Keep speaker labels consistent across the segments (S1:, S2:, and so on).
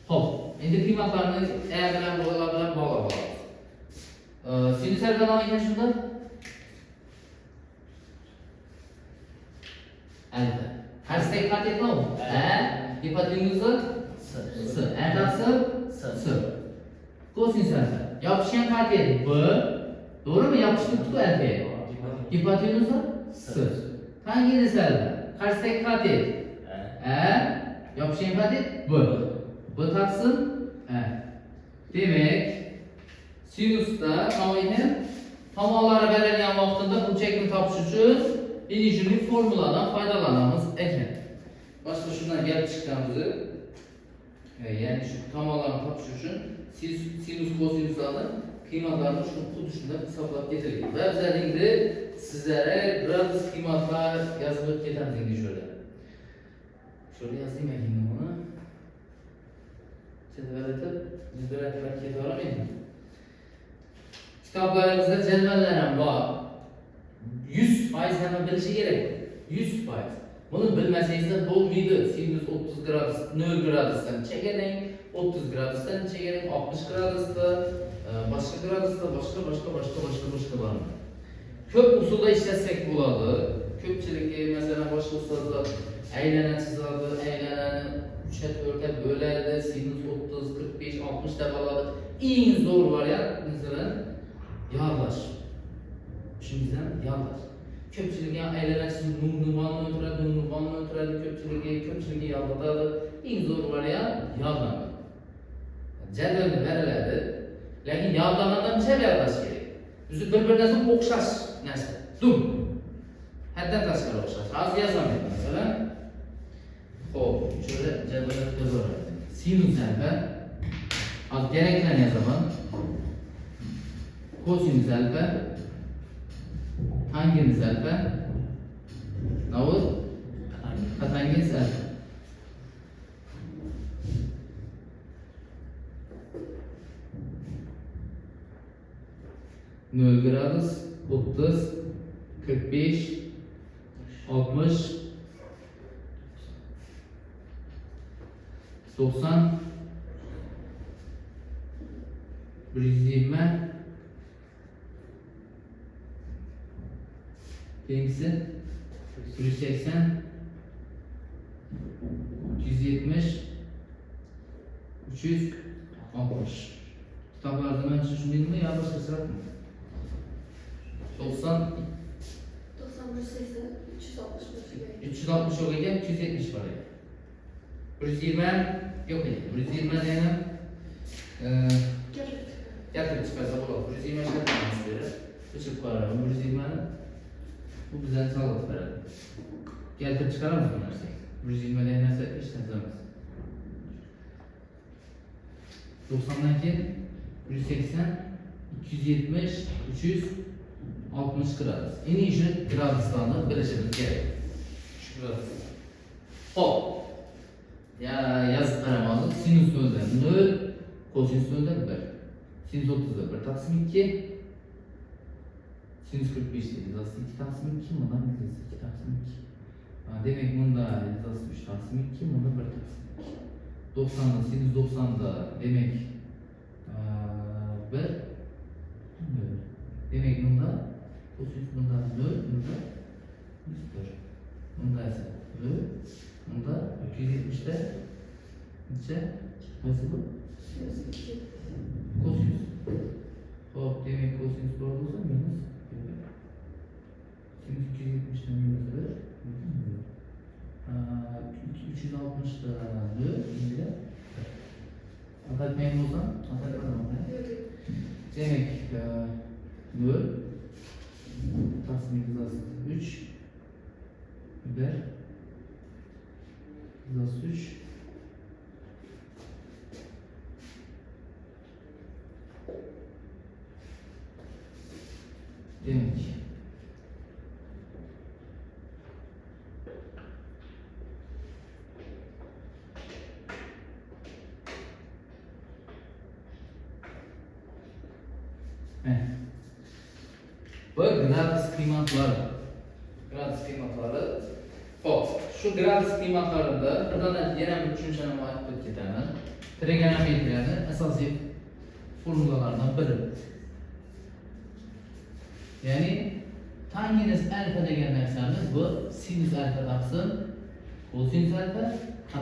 S1: Hop, endi qiymatlarni A bilan B bilan bog'lab olamiz. Sinuslar nima ekan shunda? Alba. Qaysi qat'iy A, hipotenuza S. A'dasi S. Kosinus alfa. Yopishgan qat'iy B. To'g'rimi? Yopishgan qutu alfa. Hipotenuza S. Tangens alfa. Qaysi qat'iy A, yopishgan qat'iy B. B taqsim A. Demak, sinusda tomonlari berilgan vaqtida burchakni topish uchun injinli formuladan foydalanamiz ekan. Boshqa shundan kelib chiqqanimiz, ya'ni shu tomonlarni topish uchun sinus kosinuslarni qiymatlarini xuddi shunday hisoblab keltirdik. Va biz endi sizlarga gradus qiymatlar yozib o'tib ketamiz endi shöyle. Şöyle yazayım ekin bunu. Cedveletip, cedveletler ketaramıyım. Kitaplarımızda cedvellerim var. 100% hemen bilişi gerek. 100%. Bunu bilmeseniz de dolmaydı. Sinüs 30 gradus, 0 gradusdan çekelim, 30 gradusdan çekelim, 60 gradusda, başka gradusda, başka var mı? Köp usulda işletsek buladı. Köpçülük mesela başka ustalar eylenen çizildi, eylenen 3'e 4'e bölerdi, sinüs 30, 45, 60 defalardı. En zor var ya, mesela yağlar. Şimdiden yağlar. Köpçülük ya eylenen çizildi, numanla ötüredi, köpçülük yağladı. En zor var ya, yağlar. Cedvelde verilerdi. Lakin yağlardan bir şey yağlaş gerek. Bizi birbirine sonra okşaş neyse. Haddan tashqari o'xshash. Hozir yozaman masalan. Xo'p, shunda jadvalga yozaman. Sinus alfa. Hozir keraklarni yozaman. Kosinus alfa. Tangens alfa. Navur? Tangens alfa. Nol gradus, 30, 45, 60, 90, 120, hangisi? 180, 270, 360. Kitaplarda ben şunu mi ya başka sıra mı? 90, 360 yok ekan, 270 var ekan. 120 yok ekan. 120 degani keltirib chiqarsa bo'ladi. 120 shartnomasi beradi. O'chirib qo'yarman 120 ni. Bu bizdan sog'liq beradi. Keltirib chiqaramiz bu narsaga. 120 degan narsa hech narsa emas. 90dan keyin 180, 270, 360 gradus. Endi shu graduslarni bilishimiz kerak. Gradus. Hop. Ya yazib qaramadik. Sinus 0, kosinus 1. Sinus 30 1 taqsim 2. Sinus 45 deydi. Yazası 2 taqsim 2, bundan 2 taqsim 2. Demek bunda yazası 3 taqsim 2, bunda 1 taqsim 2. 90'da sinus 90'da demek 1. Demek bunda kosinus bunda 0, bunda 100. Bunda ise 0. Bunda 270'te neçe? Nasıl bu? Kosinüs. Hop demek kosinüs doğru olsa minus 1. Sinüs 270'te minus 1. 360'da 1. Atak memnun olsan? Atak var mı? Demek 0. Tasmin hizası 3. Biber. Hizası 3. Demek bu gradus kıymatları. Hop, şu gradus kıymatlarında buradan yana bir tushunchani aytib ketaman. trigonometriyani asosiy formulalardan biri. Ya'ni tangens alfa degan narsamiz bu sinus alfa taqsim kosinus alfa,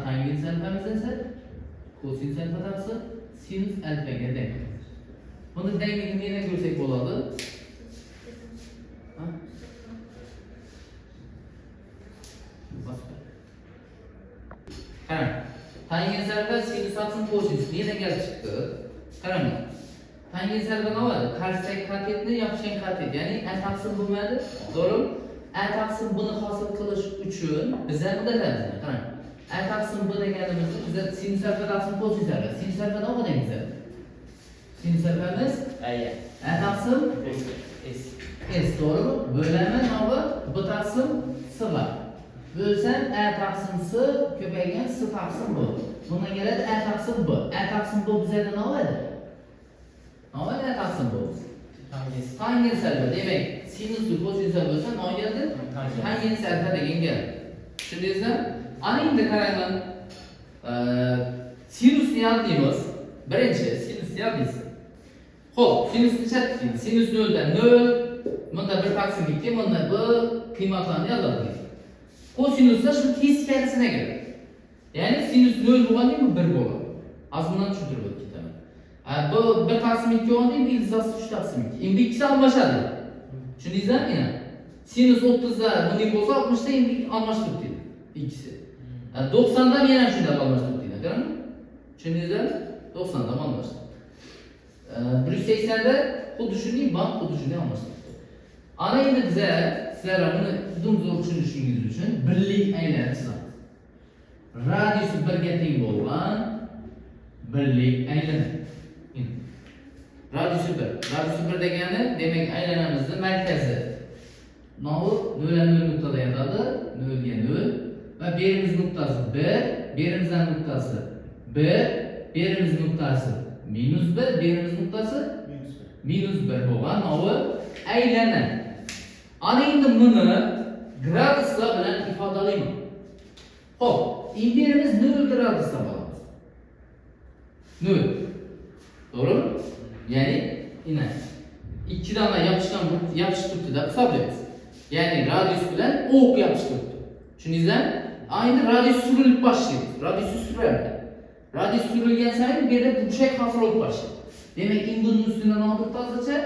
S1: tangens alfamiz esa kosinus alfa taqsim sinus alfaga teng. Buni tengligini yana ko'rsak bo'ladi. Qarang. Tangens alfa sinus taqsim kosinus yana kelib chiqdi. Qarang. Tangens alfa nima bo'ladi? Qarsak katetni yopishgan katet, ya'ni a taqsim bo'lmadi. To'g'rimi? A taqsim buni hosil qilish uchun bizlar bunday qilamiz. Qarang. A taqsim bu deganimiz bizda sinus alfa taqsim kosinus alfa. Sinus alfa nima deymiz? Sinus alfamiz a taqsim s, to'g'rimi? Bo'lami nima? B taqsim s bor. Bo'lsam a taqsim s ko'paygan s taqsim b. Bundan keladi a taqsim b. A taqsim b bizda nima bo'ladi? Nima a taqsim b? Tangens alfa. Demak, sinus kosinus bo'lsa nima keldi? Tangens alfa degan keldi. Tushundingizmi? Ana endi qaranglar. Sinusni yozamiz. Birinchi sinusni yozamiz. Xo'p, sinusni chatdik. Sinus 0 dan 0, bunda 1 taqsim 2, bunda bu qiymatlarni yozamiz. Kosinusda shu teskarisine kiradi. Ya'ni sinus 0 bo'lganda bu 1 bo'ladi. Azmundan tushuntirib o'tdim. Bu 1 taqsim 2 bo'lganda bu ilzasi 3 taqsim 2. Endi ikkisi almashadi. Tushundingizmi? Sinus 30 da bunday bo'lsa 60 da endi almashtirib deydi. İkisi. 90 dan yana shunday almashtirib deydi. Qarang. Tushundingizmi? 90 dan almashtirib. 180 da xuddi shunday, bak xuddi shunday almashtirib. Ana endi biza sizlar buni dumzoq tushunishingiz uchun birlik aylanib chizamiz. Radiusi 1 ga teng bo'lgan birlik aylana. Radiusi 1. Radiusi 1 degani demak aylanamizning markazi. Novi 0 nuqtada yotadi, 0 ga 0 va berimiz nuqtasi 1, berimizdan nuqtasi 1, berimiz nuqtasi -1, berimiz nuqtasi -1 bo'lgan novi aylana. Ana endi buni graduslar bilan ifodalayman. Xo'p, imperimiz 0 gradusda bo'ladi. 0. To'g'rimi? Ya'ni ina ikki dona yopishib turibdi-da hisoblaymiz. Ya'ni radius bilan o'q yopishib turibdi. Tushundingizmi? Endi radius surilib boshlaydi. Radius suriladi. Radius surilgan sayin bu yerda burchak hosil bo'lib boshlaydi. Demak, buning ustidan olib tozacha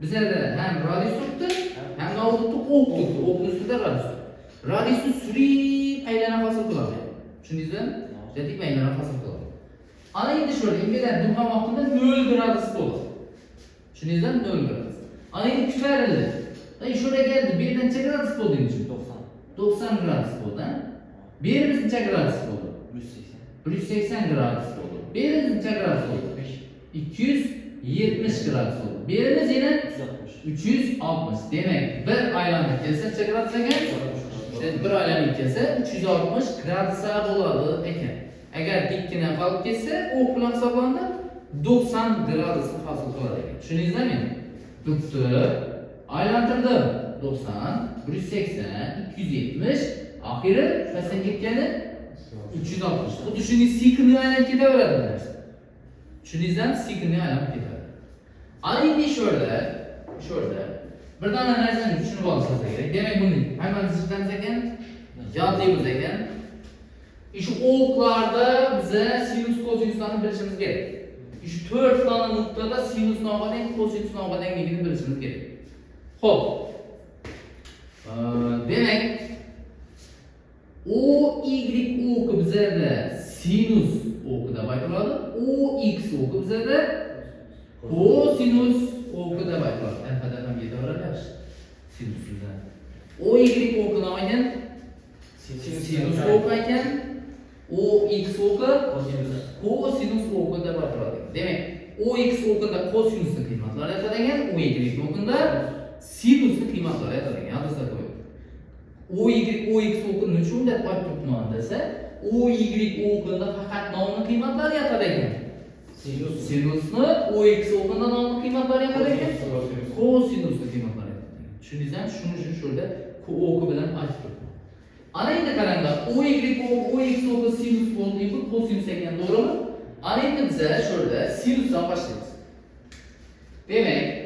S1: bizlarda ham radius turibdi, ham navbatda o'q turibdi. O'qning ustida radius. Radiusni surib aylana hosil qiladi. Tushundingizmi? Dedik aylana hosil qiladi. Ana endi shu yerda durgan vaqtida 0 gradus bo'ladi. Tushundingizmi? 0 gradus. Ana endi ko'tarildi. Shu yerga keldi, bu yerdan necha gradus bo'ldi endi? 90 gradus bo'ldi. Bu yerimiz necha gradus bo'ldi? 180 gradus bo'ldi. Bu yerimiz necha gradus bo'ldi? 270 gradus bo'ldi. Bu yerimiz yana 360. Demak, bir aylanib kelsa necha gradus ekan? Bir aylanib kelsa 360 graduslar bo'ladi ekan. Agar dikkina qolib ketsa, o'q bilan hisoblaganda 90 gradusni hosil qiladi ekan. Tushundingizmi? Bitti. Aylantirdim. 90, 180, 270, oxiri qachon ketgani? 360. Xuddi shuni siklni aylanib ketaveradi bu narsa. Tushundingizmi? Siklni aylanib ketadi. Ana endi shu yerda bir dona narsani tushunib olsangiz kerak. Demak, buni hammamiz tushunamiz ekan, yodlaymiz ekan. Shu o'qlarda biza sinus kosinuslarni bilishimiz kerak. Shu 4 dona nuqtada sinus noma'dan kosinus noma'danligini bilishimiz kerak. Xo'p. Demak, OY o'qi bizada sinus o'qi deb aytiladi. OX o'qi bizada kosinus o'qi deb aytiladi. Alfada ham yetaveradi yaxshi. Sinus bizada. OY o'qi nima ekan? Sinus o'qi ekan. OX o'qi kosinus o'qi deb aytiladi. Demak, OX o'qida kosinusning qiymatlari aytilgan, OY o'qida sinusning qiymatlari aytilgan. Yodingizda qo'ying. OX o'qini uchun deb aytibman desa, OY o'qida faqat nomning qiymatlari aytilgan. Sinusni OX o'qida nomning qiymatlari aytilgan. Kosinusning qiymatlari aytilgan. Tushundingizmi? Shuning uchun shu yerda o'qi bilan aytib turibman. Ana endi qaranglar, OX o'qi sinus bo'ldi, bu kosinus ekan, to'g'rimi? Ana endi biza shurda sinusdan boshlaymiz. Demak,